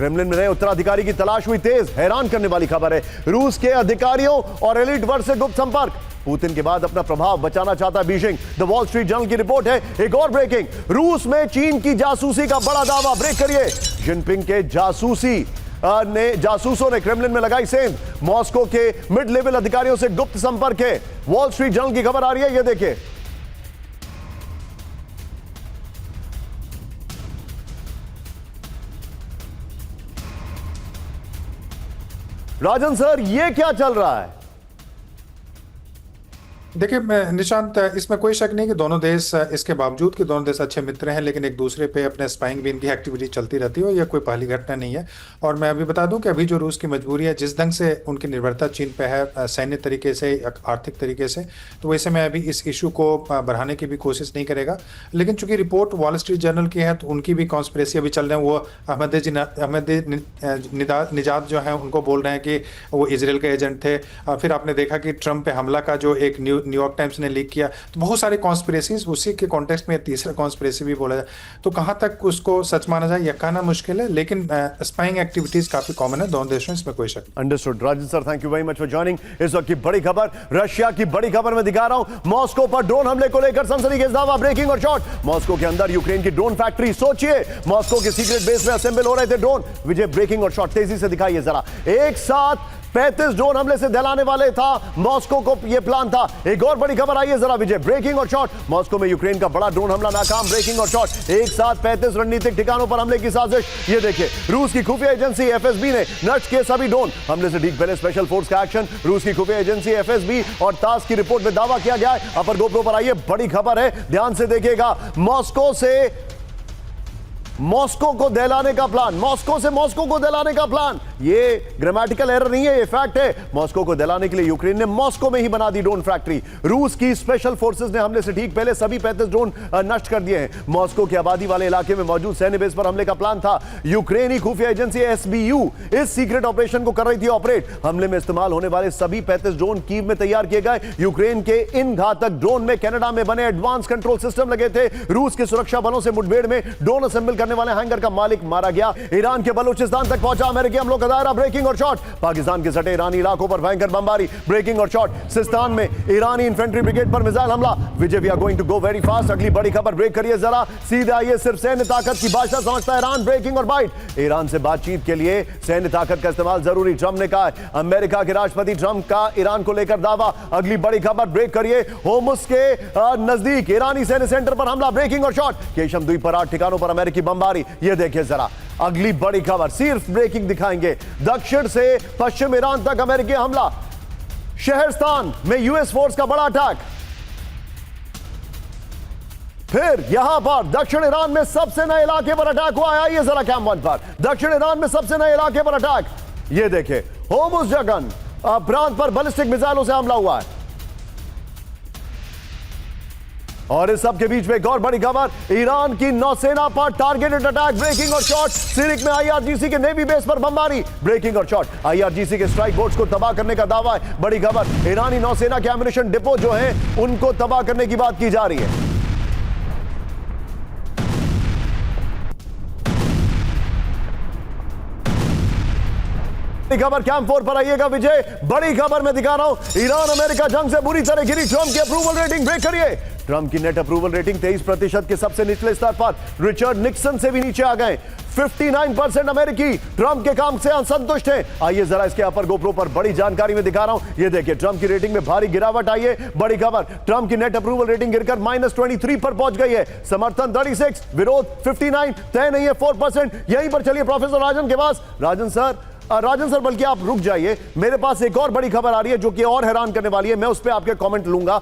Kremlin में नए उत्तराधिकारी की तलाश हुई तेज। हैरान करने वाली खबर है, रूस के अधिकारियों और एलिट वर्ग से गुप्त संपर्क। पुतिन के बाद अपना प्रभाव बचाना चाहता Beijing. The wall street journal की रिपोर्ट है। एक और ब्रेकिंग, रूस में चीन की जासूसी का बड़ा दावा। ब्रेक करिए। जिनपिंग के जासूसों ने क्रेमलिन में लगाई सेंध। मॉस्को के मिड लेवल अधिकारियों से गुप्त संपर्क है। वॉल स्ट्रीट जर्नल की खबर आ रही है, ये देखिए। राजन सर, ये क्या चल रहा है? देखिए निशांत, इसमें कोई शक नहीं कि दोनों देश, इसके बावजूद कि दोनों देश अच्छे मित्र हैं, लेकिन एक दूसरे पे अपने स्पाइंग भी इनकी एक्टिविटी चलती रहती है। यह कोई पहली घटना नहीं है। और मैं अभी बता दूं कि अभी जो रूस की मजबूरी है, जिस ढंग से उनकी निर्भरता चीन पे है, सैन्य तरीके से, आर्थिक तरीके से, तो वैसे में अभी इस इशू को बढ़ाने की भी कोशिश नहीं करेगा। लेकिन चूंकि रिपोर्ट वॉल स्ट्रीट जर्नल की है, तो उनकी भी कॉन्स्पिरेसी अभी चल रहे हैं। वो निजात जो है उनको बोल रहे हैं कि वो इसराइल के एजेंट थे। फिर आपने देखा कि ट्रंप पे हमला का जो एक न्यूयॉर्क टाइम्स ने लीक किया, तो बहुत सारे कॉन्स्पिरेसीज, उसी के कॉन्टेक्स्ट में तीसरा कॉन्स्पिरेसी भी बोला जाए। तो कहां तक उसको सच माना जाए यह कहना मुश्किल है, लेकिन स्पाइंग एक्टिविटीज काफी कॉमन है दोनों देशों, इसमें कोई शक। Understood. Rajan sir, thank you very much for joining. इस वक्त की बड़ी खबर, रशिया की बड़ी खबर मैं दिखा रहा हूं। मॉस्को पर ड्रोन हमले को लेकर सनसनीखेज दावा। ब्रेकिंग और शॉट, मॉस्को के अंदर यूक्रेन की ड्रोन फैक्ट्री। सोचिए, मॉस्को के सीक्रेट बेस में असेंबल हो रहे थे ड्रोन। विजय, ब्रेकिंग और शॉट तेजी से दिखाइए जरा। एक साथ 35 ड्रोन हमले से दहलाने वाले था मॉस्को को, यह प्लान था। एक और बड़ी खबर आई है जरा विजय, ब्रेकिंग और शॉट। मॉस्को में यूक्रेन का बड़ा ड्रोन हमला नाकाम। ब्रेकिंग और शॉट, एक साथ 35 रणनीतिक ठिकानों पर हमले की साजिश। ये देखिए, रूस की खुफिया एजेंसी एफएसबी ने नष्ट किए सभी ड्रोन। हमले से ठीक पहले स्पेशल फोर्स का एक्शन। रूस की खुफिया एजेंसी एफएसबी और तास की रिपोर्ट में दावा किया गया है। अपर गोप्रो पर आइए, बड़ी खबर है, ध्यान से देखिएगा। मॉस्को को दहलाने का प्लान, मॉस्को से मॉस्को को दहलाने का प्लान। ये ग्रामेटिकल एरर नहीं है, ये फैक्ट है। मॉस्को को दहलाने के लिए यूक्रेन ने मॉस्को में ही बना दी ड्रोन फैक्ट्री। रूस की स्पेशल फोर्सेस ने हमले से ठीक पहले सभी 35 ड्रोन नष्ट कर दिए हैं। मॉस्को की आबादी वाले इलाके में मौजूद सैन्य बेस पर हमले का प्लान था। यूक्रेनी खुफिया एजेंसी एसबीयू इस सीक्रेट ऑपरेशन को कर रही थी ऑपरेट। हमले में इस्तेमाल होने वाले सभी 35 ड्रोन कीव में तैयार किए गए। यूक्रेन के इन घातक ड्रोन में कनाडा में बने एडवांस कंट्रोल सिस्टम लगे थे। रूस के सुरक्षा बलों से मुठभेड़ में ड्रोन असेंबल करने वाले हैंगर का मालिक मारा गया। ईरान के बलूचिस्तान तक पहुंचा अमेरिकी हमलों का दायरा। ब्रेकिंग और शॉट, पाकिस्तान के सटे ईरानी इलाकों पर भयंकर बमबारी। ब्रेकिंग और शॉट, सिस्तान में ईरानी इन्फेंट्री ब्रिगेड पर मिसाइल हमला। Vijay, we are going to go very fast. अगली बड़ी खबर, ब्रेक करिए जरा। सीधे आइए, सिर्फ सैन्य ताकत की भाषा समझता है ईरान। ब्रेकिंग और बाइट, ईरान से बातचीत के लिए सैन्य ताकत का इस्तेमाल जरूरी, ट्रंप ने कहा है। अमेरिका के राष्ट्रपति ट्रंप का ईरान को लेकर दावा। अगली बड़ी खबर, ब्रेक करिए। होर्मुज के नजदीक ईरानी सैन्य सेंटर पर हमला। ब्रेकिंग और शॉट, केशम द्वीप पर 8 ठिकानों पर अमेरिकी बमबारी। यह देखिए जरा अगली बड़ी खबर, सिर्फ ब्रेकिंग दिखाएंगे। दक्षिण से पश्चिम ईरान तक अमेरिकी हमला। शहरस्तान में यूएस फोर्स का बड़ा अटैक। फिर यहां पर दक्षिण ईरान में सबसे नए इलाके पर अटैक हुआ है। आइए जरा कैम वन पर, दक्षिण ईरान में सबसे नए इलाके पर अटैक। यह देखें, होर्मुज जंग प्रांत पर बैलिस्टिक मिसाइलों से हमला हुआ है। और इस सब के बीच में एक और बड़ी खबर, ईरान की नौसेना पर टारगेटेड अटैक। ब्रेकिंग और शॉट, सिरिक में आईआरजीसी के नेवी बेस पर बमबारी। ब्रेकिंग और शॉट, आईआरजीसी के स्ट्राइक बोट्स को तबाह करने का दावा है। बड़ी खबर, ईरानी नौसेना के एम्युनिशन डिपो जो है उनको तबाह करने की बात की जा रही है। खबर कैंप 4 पर आइएगा विजय, बड़ी खबर मैं दिखा रहा हूं। ईरान अमेरिका जंग से बुरी तरह गिरी ट्रंप की अप्रूवल रेटिंग। ब्रेक करिए, ट्रंप की नेट अप्रूवल रेटिंग 23% के सबसे निचले स्तर पर रिचर्ड निक्सन से भी नीचे आ गए। 59% अमेरिकी ट्रंप के काम से असंतुष्ट हैं। आइए जरा इसके अपर गोप्रो पर बड़ी जानकारी में दिखा रहा हूं। ये देखिए, ट्रंप की रेटिंग में भारी गिरावट आई है। बड़ी खबर, ट्रंप की नेट अप्रूवल रेटिंग गिरकर -23 पर पहुंच गई है। समर्थन 36, विरोध 59, तय नहीं है 4%। यहीं पर चलिए प्रोफेसर राजन के पास। राजन सर, बल्कि आप रुक जाइए, मेरे पास एक और बड़ी खबर आ रही है जो कि और हैरान करने वाली है। मैं उस पर आपके कमेंट लूंगा।